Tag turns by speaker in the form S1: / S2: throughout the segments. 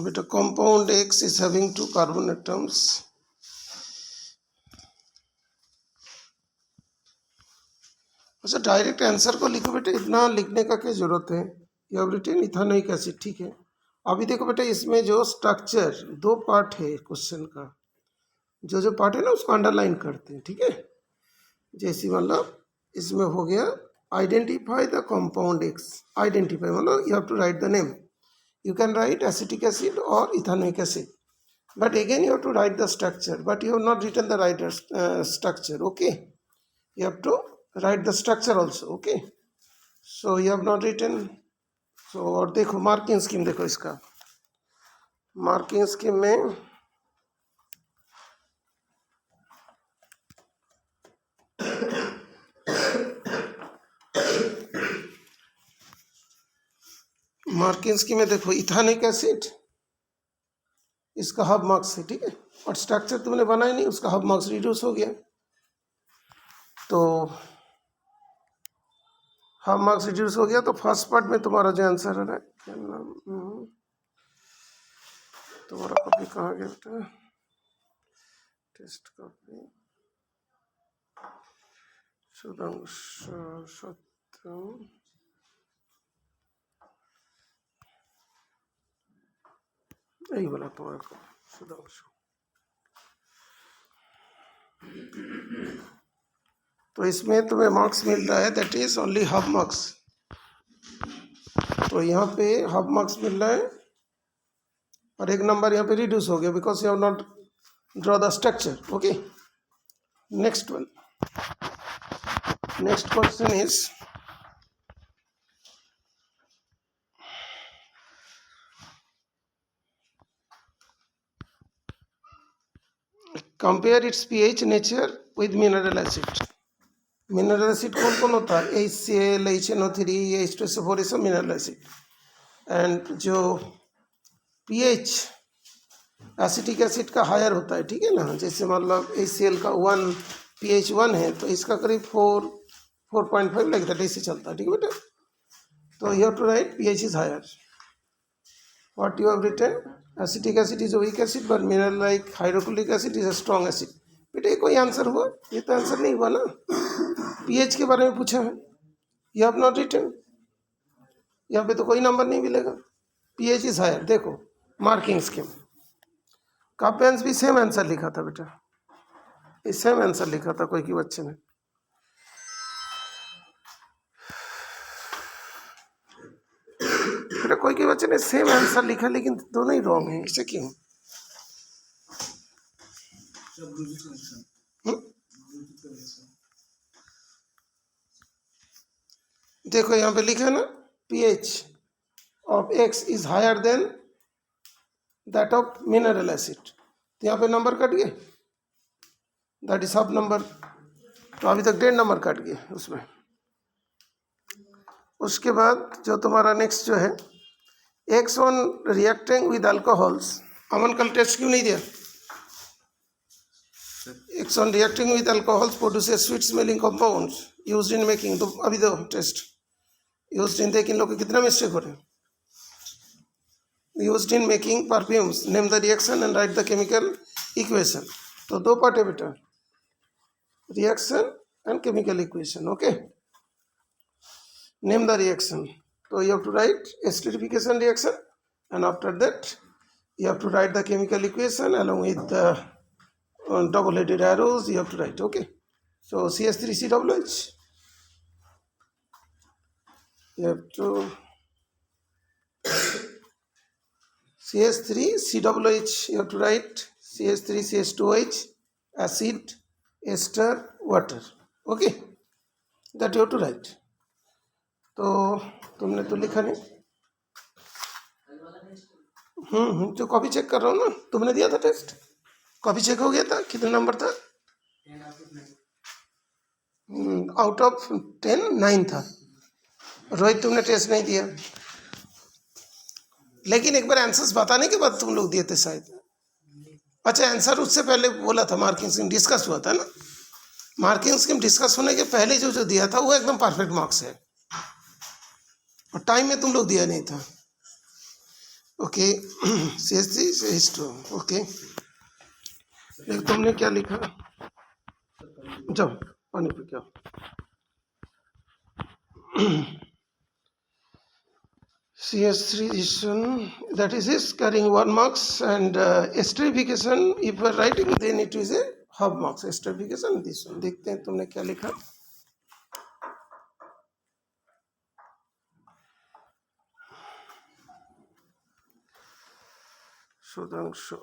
S1: बेटा compound X is having 2 carbon atoms. अच्छा direct answer को लिखो बेटा, इतना लिखने का क्या जरूरत है। You have written ethanoic acid, ठीक है। अभी देखो बेटा इसमें जो स्ट्रक्चर 2 पार्ट है क्वेश्चन का, जो पार्ट है ना उसको अंडरलाइन करते हैं, ठीक है। जैसे मतलब इसमें हो गया identify the compound X, identify मतलब you have to write the name, you can write acetic acid और ethanoic acid, but again you have to write the structure, but you have not written the right structure, okay, you have to write the structure also, okay, so you have not written, so और देखो marking scheme देखो, इसका marking scheme में marking scheme में देखो ethanoic acid इसका half marks है, ठीक है, और स्ट्रक्चर तुमने बनाया नहीं, उसका हाफ मार्क्स रिड्यूस हो गया, तो हाफ मार्क्स रिड्यूस हो गया। तो फर्स्ट पार्ट में तुम्हारा जो आंसर है क्या नाम, तुम्हारा कॉपी कहाँ गया बेटा, टेस्ट कॉपी, सुधांशु सत्यम, यही बोला तुम्हारा कॉपी सुधांशु। तो इसमें तुम्हें मार्क्स मिल रहा है that is only half marks, तो यहाँ पे हाफ मार्क्स मिल रहा है और एक नंबर यहाँ पे रिड्यूस हो गया because you have not draw the structure, okay. Next one, next question is compare it's pH nature with mineral acid. Mineral acid कौन कौन होता है, HCl, HNO3, H2SO4, ये सब मिनरल एसिड, एंड जो pH एसिटिक एसिड का higher होता है, ठीक है ना, जैसे मतलब HCl का 1 pH 1 है तो इसका करीब 4.5 लाइक दैट ऐसे चलता है, ठीक है बेटा। तो you have to write pH is higher, what you have written, acetic acid is a weak acid but mineral like hydrochloric acid is a strong acid. बेटा ये कोई आंसर हुआ, ये तो आंसर नहीं हुआ ना, pH के बारे में पूछा है, यू हैव नॉट रिटन, यहाँ पे तो कोई नंबर नहीं मिलेगा, pH इज हायर। देखो मार्किंग स्कीम, काव्यांश भी सेम आंसर लिखा था बेटा, ये सेम आंसर लिखा था कोई की बच्चे ने, बेटा कोई के बच्चे ने सेम आंसर लिखा लेकिन दोनों ही रॉन्ग है, इसे क्यों? देखो यहाँ पे लिखा है ना pH of X is higher than that of mineral acid, तो यहाँ पे नंबर कट गए, दैट इज हाफ नंबर, तो अभी तक 1.5 नंबर कट गए उसमें। उसके बाद जो तुम्हारा नेक्स्ट जो है X on reacting with alcohols, Aman कल टेस्ट क्यों नहीं दिया, X on reacting with alcohols produces sweet smelling compounds used in making, तो अभी दो टेस्ट यूज्ड इन, देख इन लोग के कितना मिस्टेक हो रहे हैं, used in making perfumes, name the reaction and right the chemical equation. तो 2 पार्ट है बेटा, reaction and chemical equation, okay. Name the reaction, so you have to write esterification reaction and after that you have to write the chemical equation along with the double headed arrows you have to write, okay. So CH3COOH, you have to CH3COOH, you have to write CH3CH2OH, acid, ester, water, okay, that you have to write। तो तुमने तो लिखा नहीं, जो copy check कर रहा हूँ ना, तुमने दिया था टेस्ट, कॉपी चेक हो गया था, कितना नंबर था, आउट ऑफ 10 9 था। रोहित तुमने टेस्ट नहीं दिया, लेकिन एक बार आंसर्स बताने के बाद तुम लोग दिए थे शायद। अच्छा आंसर उससे पहले बोला था, मार्किंग स्कीम डिस्कस हुआ था ना, मार्किंग स्कीम डिस्कस होने के पहले जो दिया था वो एकदम परफेक्ट मार्क्स है, और टाइम में तुम लोग दिया नहीं था, ओके CH3 CH2 ओके। देख तुमने क्या लिखा, जाओ पानी पी के आओ। CH3 addition, that is carrying 1 marks, and esterification if you are writing then it is a half marks. Esterification this one. देखते हैं तुमने क्या लिखा। सुधांशु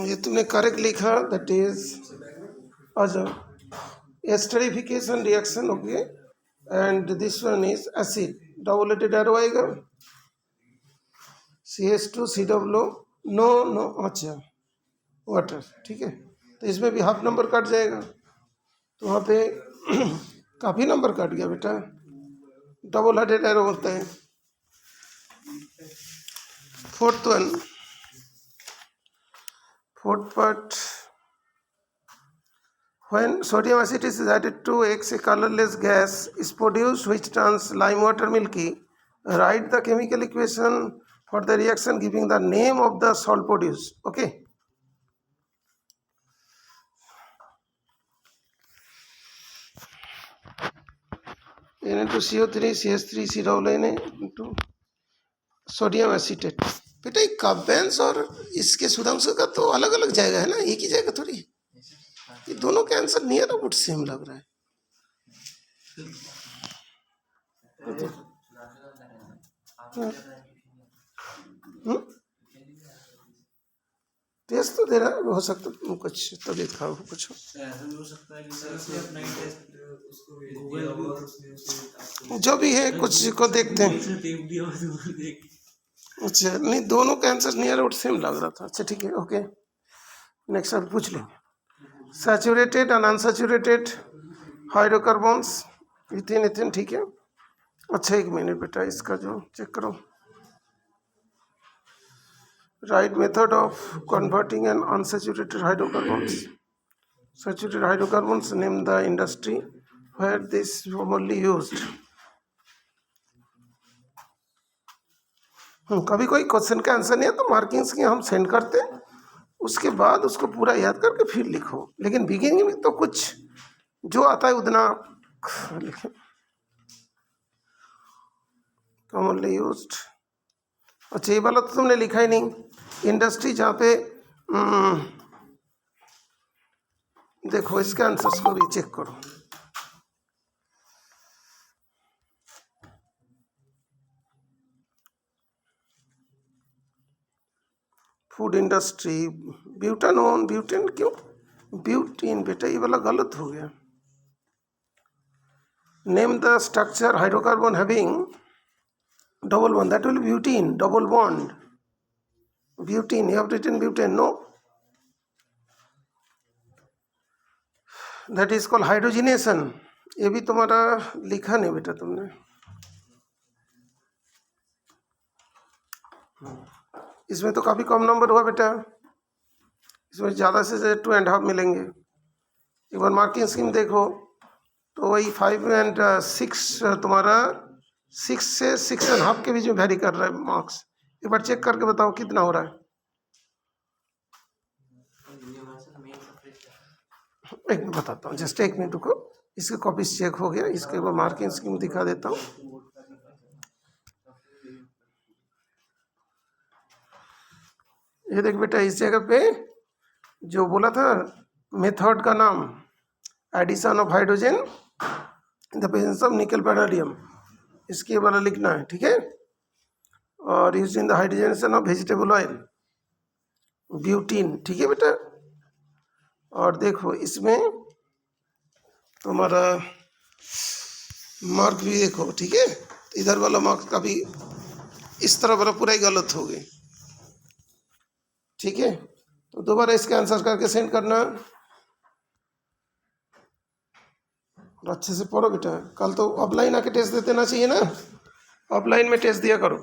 S1: ये तुमने करेक्ट लिखा, दैट इज अच्छा esterification reaction okay, and this one is acid, double headed arrow आएगा CH2 COO नो नो अच्छा वाटर, ठीक है। तो इसमें भी हाफ नंबर कट जाएगा, तो वहाँ पे काफ़ी नंबर कट गया बेटा, डबल हेडेड एरो होता है। Fourth part, when sodium acid is added to X, a colorless gas is produced which turns lime water milky. Write the chemical equation for the reaction giving the name of the salt produced. Okay. N into CO3 CH3 COO into sodium acetate. बेटा एक काव्यांश और इसके सुधांशु का तो अलग अलग जाएगा है ना, एक ही जाएगा थोड़ी। ये दोनों का आंसर नियर अबाउट सेम लग रहा है। टेस्ट तो दे रहा है, हो सकता है कुछ तबीयत खराब हो, कुछ जो भी है कुछ को देखते हैं। अच्छा नहीं, दोनों का आंसर नियर अबाउट सेम लग रहा था। अच्छा ठीक है ओके, नेक्स्ट आप पूछ लो। Saturated and unsaturated hydrocarbons, ethane ethane, ठीक है। अच्छा एक मिनट बेटा, इसका जो चेक करो, right method of converting an unsaturated hydrocarbons. Saturated hydrocarbons, name the industry where this commonly used. कभी कोई क्वेश्चन का आंसर नहीं है तो मार्किंग्स की हम सेंड करते हैं, उसके बाद उसको पूरा याद करके फिर लिखो, लेकिन बिगिनिंग में तो कुछ जो आता है उतना लिखे। कॉमनली यूज्ड, अच्छा ये वाला तो तुमने लिखा ही नहीं। इंडस्ट्री जहाँ पे देखो इसके आंसर्स को भी चेक करो। फूड इंडस्ट्री, ब्यूटानोन, ब्यूटेन क्यों ब्यूटीन, बेटा ये वाला गलत हो गया। Name the structure hydrocarbon having double bond, that will be butene, double bond, butene, you have written butane, no, that is called hydrogenation। ये भी तुम्हारा लिखा नहीं बेटा तुमने, इसमें तो काफ़ी कम नंबर हुआ बेटा, इसमें ज़्यादा से 2.5 मिलेंगे। एक बार मार्किंग स्कीम देखो तो वही 5 and 6 तुम्हारा 6 से 6.5 के बीच में वेरी कर रहा है मार्क्स। एक बार चेक करके बताओ कितना हो रहा है। एक मिनट बताता हूँ, जस्ट एक मिनट रुको, इसके कॉपीज चेक हो गया, इसके बाद मार्किंग स्कीम दिखा देता हूँ। ये देख बेटा, इस जगह पे जो बोला था मेथड का नाम, addition of hydrogen in the presence of nickel palladium, इसके वाला लिखना है, ठीक है। और use in the hydrogenation of vegetable oil, butene, ठीक है बेटा। और देखो इसमें तुम्हारा मार्क भी देखो, ठीक है। इधर वाला मार्क का भी इस तरह वाला पूरा ही गलत हो गई, ठीक है। तो दोबारा इसका आंसर करके सेंड करना। और अच्छे से पढ़ो बेटा, कल तो ऑफलाइन आके टेस्ट देना चाहिए ना, ऑफलाइन में टेस्ट दिया करो।